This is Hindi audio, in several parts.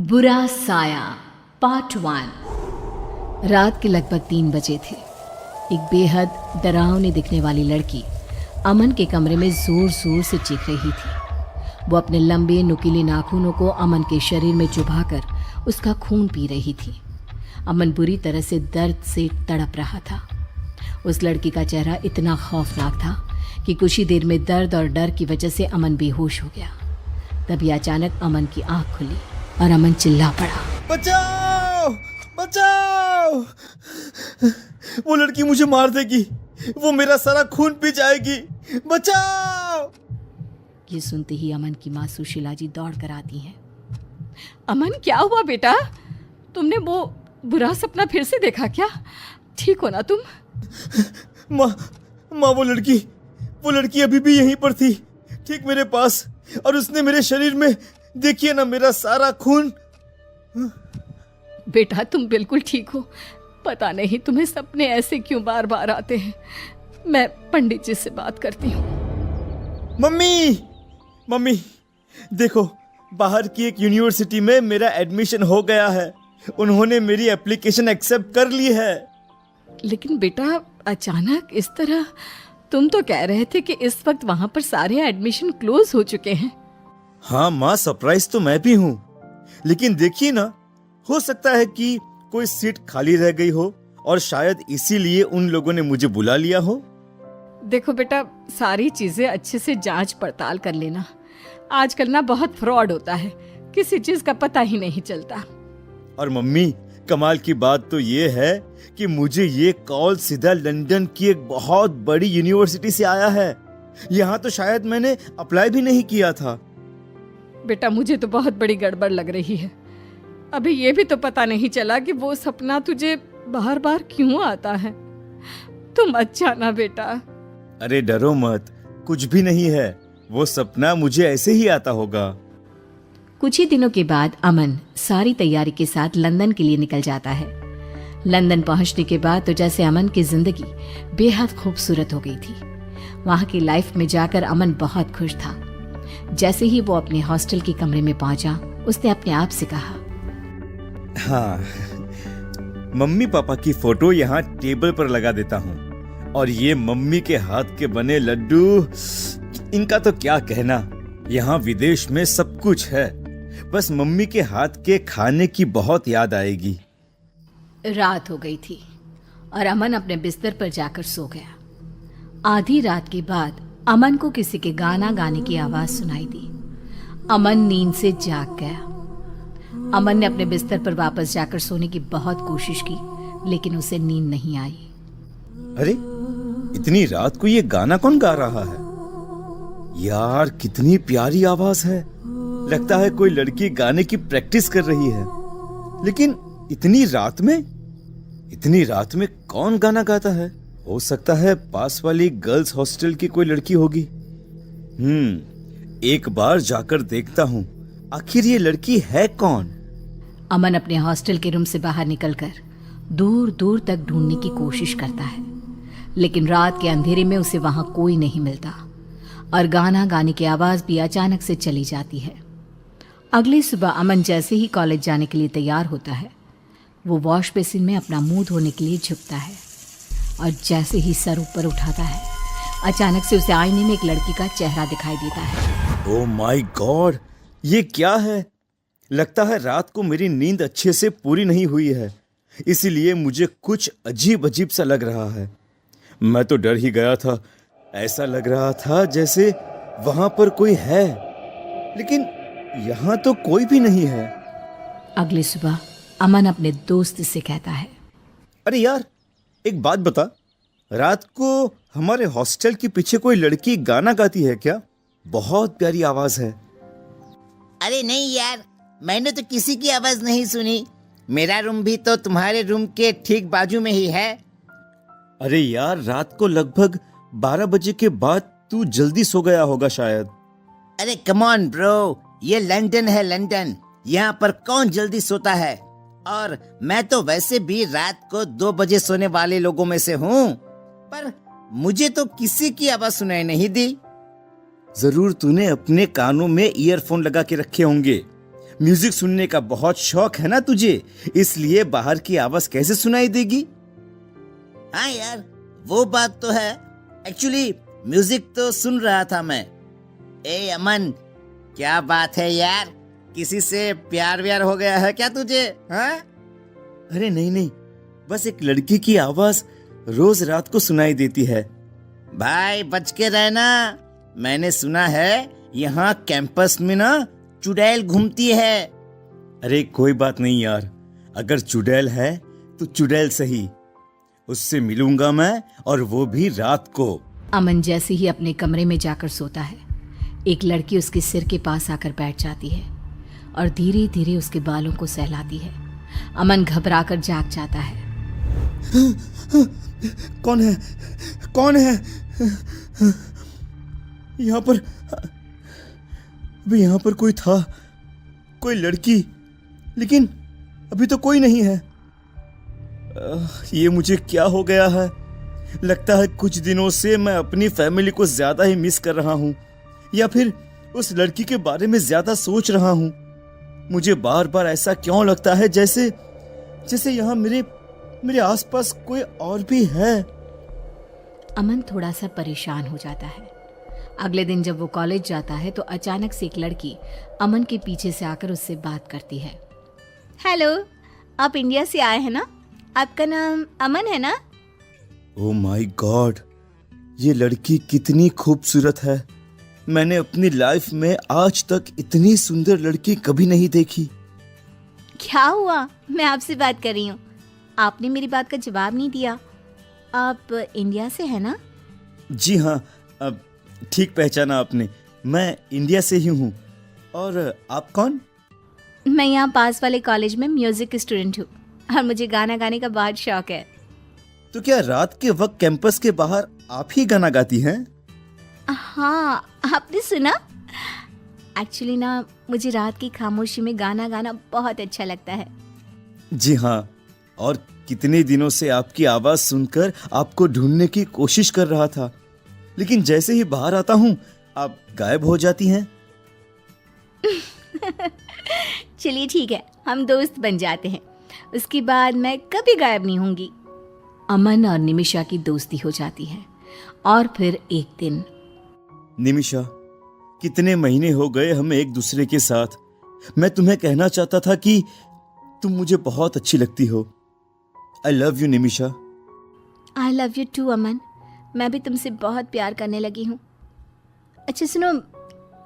बुरा साया पार्ट 1। रात के लगभग 3 बजे थे। एक बेहद डरावनी दिखने वाली लड़की अमन के कमरे में जोर जोर से चीख रही थी। वो अपने लंबे नुकीले नाखूनों को अमन के शरीर में चुभाकर उसका खून पी रही थी। अमन बुरी तरह से दर्द से तड़प रहा था। उस लड़की का चेहरा इतना खौफनाक था कि कुछ ही देर में दर्द और डर की वजह से अमन बेहोश हो गया। तभी अचानक अमन की आंख खुली और अमन चिल्ला पड़ा, बचाओ बचाओ, वो लड़की मुझे मार देगी, वो मेरा सारा खून पी जाएगी, बचाओ। ये सुनते ही अमन की माँ सुशीला जी दौड़ कर आती हैं। अमन, क्या हुआ बेटा? तुमने वो बुरा सपना फिर से देखा क्या? ठीक हो ना तुम? माँ वो लड़की अभी भी यहीं पर थी, ठीक मेरे पास, और उसने मेरे शरीर में, देखिए ना, मेरा सारा खून। बेटा तुम बिल्कुल ठीक हो। पता नहीं तुम्हें सपने ऐसे क्यों बार बार आते हैं। मैं पंडित जी से बात करती हूँ। मम्मी देखो, बाहर की एक यूनिवर्सिटी में मेरा एडमिशन हो गया है। उन्होंने मेरी एप्लीकेशन एक्सेप्ट कर ली है। लेकिन बेटा अचानक इस तरह, तुम तो कह रहे थे कि इस वक्त वहां पर सारे एडमिशन क्लोज हो चुके हैं। हाँ माँ, सरप्राइज तो मैं भी हूँ, लेकिन देखिए ना, हो सकता है कि कोई सीट खाली रह गई हो और शायद इसीलिए उन लोगों ने मुझे बुला लिया हो। देखो बेटा, सारी चीजें अच्छे से जांच पड़ताल कर लेना। आजकल ना बहुत फ्रॉड होता है, किसी चीज का पता ही नहीं चलता। और मम्मी, कमाल की बात तो ये है कि मुझे ये कॉल सीधा लंदन की एक बहुत बड़ी यूनिवर्सिटी से आया है। यहाँ तो शायद मैंने अप्लाई भी नहीं किया था। बेटा मुझे तो बहुत बड़ी गड़बड़ लग रही है। अभी ये भी तो पता नहीं चला कि वो सपना तुझे बार बार क्यों आता है। तुम अच्छा ना बेटा। अरे डरो मत, कुछ भी नहीं है, वो सपना मुझे ऐसे ही आता होगा। कुछ ही दिनों के बाद अमन सारी तैयारी के साथ लंदन के लिए निकल जाता है। लंदन पहुंचने के बाद तो जैसे अमन की जिंदगी बेहद खूबसूरत हो गई थी। वहां की लाइफ में जाकर अमन बहुत खुश था। जैसे ही वो अपने हॉस्टल के कमरे में पहुंचा, उसने अपने आप से कहा, हाँ, मम्मी पापा की फोटो यहाँ टेबल पर लगा देता हूँ, और ये मम्मी के हाथ के बने लड्डू, इनका तो क्या कहना। यहाँ विदेश में सब कुछ है, बस मम्मी के हाथ के खाने की बहुत याद आएगी। रात हो गई थी और अमन अपने बिस्तर पर जाकर सो गया। आधी रात के बाद अमन को किसी के गाना गाने की आवाज सुनाई दी। अमन नींद से जाग गया। अमन ने अपने बिस्तर पर वापस जाकर सोने की बहुत कोशिश की, लेकिन उसे नींद नहीं आई। अरे, इतनी रात को ये गाना कौन गा रहा है? यार, कितनी प्यारी आवाज है। लगता है कोई लड़की गाने की प्रैक्टिस कर रही है। लेकिन इतनी रात में कौन गाना गाता है? हो सकता है पास वाली गर्ल्स हॉस्टल की कोई लड़की होगी। एक बार जाकर देखता हूँ, आखिर ये लड़की है कौन? अमन अपने हॉस्टल के रूम से बाहर निकलकर दूर दूर तक ढूंढने की कोशिश करता है, लेकिन रात के अंधेरे में उसे वहां कोई नहीं मिलता और गाना गाने की आवाज भी अचानक से चली जाती है। अगली सुबह अमन जैसे ही कॉलेज जाने के लिए तैयार होता है, वो वॉश बेसिन में अपना मुंह धोने के लिए झुकता है और जैसे ही सर ऊपर उठाता है, अचानक से उसे आईने में एक लड़की का चेहरा दिखाई देता है। ओह माय गॉड, ये क्या है? लगता है रात को मेरी नींद अच्छे से पूरी नहीं हुई है, इसीलिए मुझे कुछ अजीब अजीब सा लग रहा है। मैं तो डर ही गया था। ऐसा लग रहा था जैसे वहां पर कोई है, लेकिन यहाँ तो कोई भी नहीं है। अगली सुबह अमन अपने दोस्त से कहता है, अरे यार, एक बात बता, रात को हमारे हॉस्टल के पीछे कोई लड़की गाना गाती है क्या? बहुत प्यारी आवाज है। अरे नहीं यार, मैंने तो किसी की आवाज नहीं सुनी। मेरा रूम भी तो तुम्हारे रूम के ठीक बाजू में ही है। अरे यार, रात को लगभग 12 बजे के बाद तू जल्दी सो गया होगा शायद। अरे कम ऑन ब्रो, ये लंदन है, लंदन। यहाँ पर कौन जल्दी सोता है? और मैं तो वैसे भी रात को 2 बजे सोने वाले लोगों में से हूँ, पर मुझे तो किसी की आवाज सुनाई नहीं दी। जरूर तूने अपने कानों में ईयरफोन लगा के रखे होंगे। म्यूजिक सुनने का बहुत शौक है ना तुझे, इसलिए बाहर की आवाज कैसे सुनाई देगी? हाँ यार, वो बात तो है। एक्चुअली म्यूजिक तो सुन रहा था मैं। ए अमन, क्या बात है यार, किसी से प्यार व्यार हो गया है क्या तुझे? हाँ? अरे नहीं नहीं, बस एक लड़की की आवाज रोज रात को सुनाई देती है। भाई बच के रहना, मैंने सुना है यहाँ कैंपस में ना चुड़ैल घूमती है। अरे कोई बात नहीं यार, अगर चुड़ैल है तो चुड़ैल सही, उससे मिलूंगा मैं, और वो भी रात को। अमन जैसे ही अपने कमरे में जाकर सोता है, एक लड़की उसके सिर के पास आकर बैठ जाती है और धीरे धीरे उसके बालों को सहलाती है। अमन घबराकर जाग जाता है। कौन है? कौन है यहाँ पर? अभी यहाँ पर कोई था, कोई लड़की, लेकिन अभी तो कोई नहीं है। ये मुझे क्या हो गया है? लगता है कुछ दिनों से मैं अपनी फैमिली को ज्यादा ही मिस कर रहा हूँ, या फिर उस लड़की के बारे में ज्यादा सोच रहा हूँ। मुझे बार बार ऐसा क्यों लगता है जैसे जैसे यहाँ मेरे आसपास कोई और भी है। अमन थोड़ा सा परेशान हो जाता है। अगले दिन जब वो कॉलेज जाता है तो अचानक से एक लड़की अमन के पीछे से आकर उससे बात करती है। हेलो, आप इंडिया से आए हैं ना? आपका नाम अमन है ना? ओह माय गॉड, ये लड़की कितनी खूबसूरत है। मैंने अपनी लाइफ में आज तक इतनी सुंदर लड़की कभी नहीं देखी। क्या हुआ? मैं आपसे बात कर रही हूँ, आपने मेरी बात का जवाब नहीं दिया। आप इंडिया से हैं ना? जी हाँ, अब ठीक पहचाना आपने, मैं इंडिया से ही हूँ। और आप कौन? मैं यहाँ पास वाले कॉलेज में म्यूजिक स्टूडेंट हूँ और मुझे गाना गाने का बहुत शौक है। तो क्या रात के वक्त कैंपस के बाहर आप ही गाना गाती हैं? हाँ, आपने सुना? एक्चुअली ना, मुझे रात की खामोशी में गाना गाना बहुत अच्छा लगता है। जी हाँ, और कितने दिनों से आपकी आवाज सुनकर आपको ढूंढने की कोशिश कर रहा था, लेकिन जैसे ही बाहर आता हूँ आप गायब हो जाती हैं। चलिए ठीक है, हम दोस्त बन जाते हैं, उसके बाद मैं कभी गायब नहीं होंगी। अमन और निमिषा की दोस्ती हो जाती है। और फिर एक दिन, निमिषा, कितने महीने हो गए हमें एक दूसरे के साथ। मैं तुम्हें कहना चाहता था कि तुम मुझे बहुत अच्छी लगती हो। I love you Nimisha. I love you too Aman, मैं भी तुमसे बहुत प्यार करने लगी हूँ। अच्छा सुनो,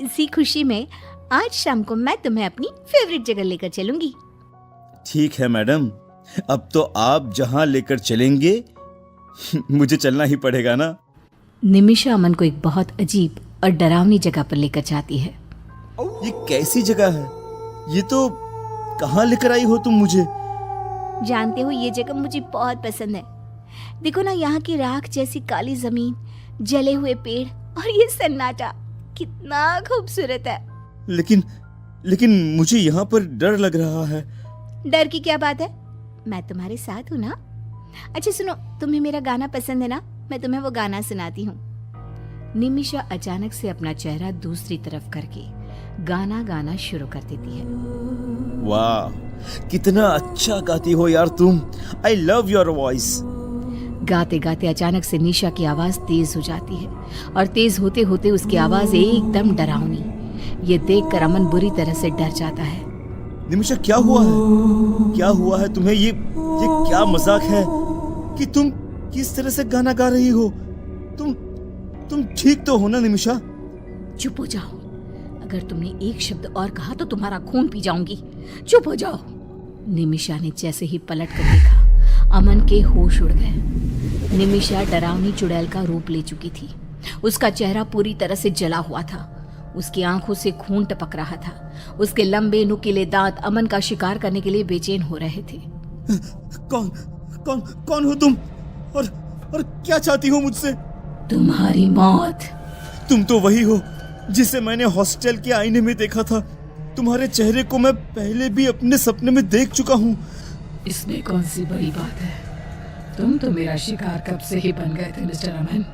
इसी खुशी में आज शाम को मैं तुम्हें अपनी फेवरेट जगह लेकर चलूंगी। ठीक है मैडम, अब तो आप जहां लेकर चलेंगे मुझे चलना ही पड़ेगा ना। निमिषा अमन को एक बहुत अजीब और डरावनी जगह पर लेकर जाती है। ये कैसी जगह है? ये तो कहाँ लेकर आई हो तुम मुझे? जानते हो, ये जगह मुझे बहुत पसंद है। देखो ना, यहाँ की राख जैसी काली जमीन, जले हुए पेड़ और ये सन्नाटा कितना खूबसूरत है। लेकिन मुझे यहाँ पर डर लग रहा है। डर की क्या बात है, मैं तुम्हारे साथ हूँ ना। अच्छा सुनो, तुम्हें मेरा गाना पसंद है ना? मैं तुम्हें वो गाना सुनाती हूँ। निमिषा अचानक से अपना चेहरा दूसरी तरफ करके गाना गाना शुरू कर देती है। वाह, कितना अच्छा गाती हो यार तुम। I love your voice. गाते गाते अचानक से निशा की आवाज तेज हो जाती है और तेज होते होते उसकी आवाज एकदम डरावनी। ये देखकर अमन बुरी तरह से डर जाता है। निमिषा, क्या हुआ है? क्या हुआ है तुम्हें? ये क्या मजाक है कि तुम किस तरह से गाना गा रही हो? तुम ठीक तो हो ना निमिषा? चुप हो जाओ, अगर तुमने एक शब्द और कहा तो तुम्हारा खून पी जाऊंगी। चुप हो जाओ। निमिषा ने जैसे ही पलट कर देखा, अमन के होश उड़ गए। निमिषा डरावनी चुड़ैल का रूप ले चुकी थी। उसका चेहरा पूरी तरह से जला हुआ था, उसकी आंखों से खून टपक रहा था। उसके लंबे नुकीले दांत अमन का शिकार करने के लिए बेचैन हो रहे थे। कौन हो तुम? और क्या चाहती हो मुझसे? तुम्हारी मौत। तुम तो वही हो जिसे मैंने हॉस्टल के आईने में देखा था। तुम्हारे चेहरे को मैं पहले भी अपने सपने में देख चुका हूँ। इसमें कौन सी बड़ी बात है? तुम तो मेरा शिकार कब से ही बन गए थे मिस्टर अमन।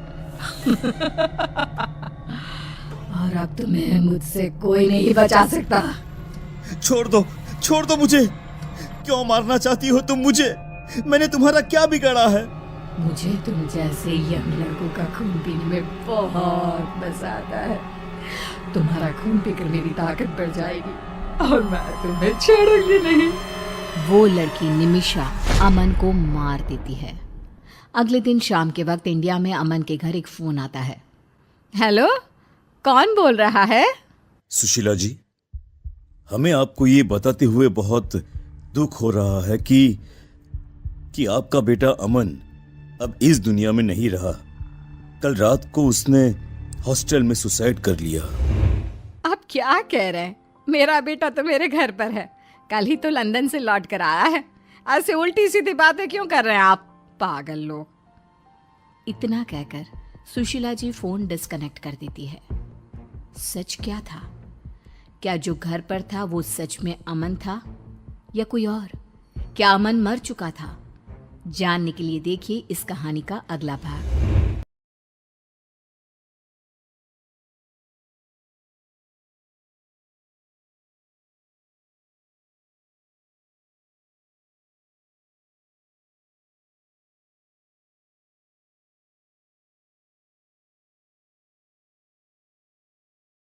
और अब तुम्हें मुझसे कोई नहीं बचा सकता। छोड़ दो मुझे। क्यों मारना चाहती हो तुम मुझे? मैंने तुम्हारा क्या बिगाड़ा है? मुझे तुम जैसे यंग लड़कों का खून पीने में बहुत मजा आता है। तुम्हारा खून पीकर मेरी ताकत बढ़ जाएगी और मैं तुम्हें छोड़ूंगी नहीं। वो लड़की निमिषा अमन को मार देती है। अगले दिन शाम के वक्त इंडिया में अमन के घर एक फोन आता है। हेलो, कौन बोल रहा है? सुशीला जी, हमें आपको ये बताते हुए बहुत दुख हो रहा है कि आपका बेटा अमन अब इस दुनिया में नहीं रहा। कल रात को उसने हॉस्टल में सुसाइड कर लिया। आप क्या कह रहे हैं? मेरा बेटा तो मेरे घर पर है, कल ही तो लंदन से लौट कर आया है। ऐसे उल्टी सीधी बातें क्यों कर रहे हैं आप पागल लोग। इतना कहकर सुशीला जी फोन डिस्कनेक्ट कर देती है। सच क्या था? क्या जो घर पर था वो सच में अमन था या कोई और? क्या अमन मर चुका था? जानने के लिए देखिए इस कहानी का अगला भाग।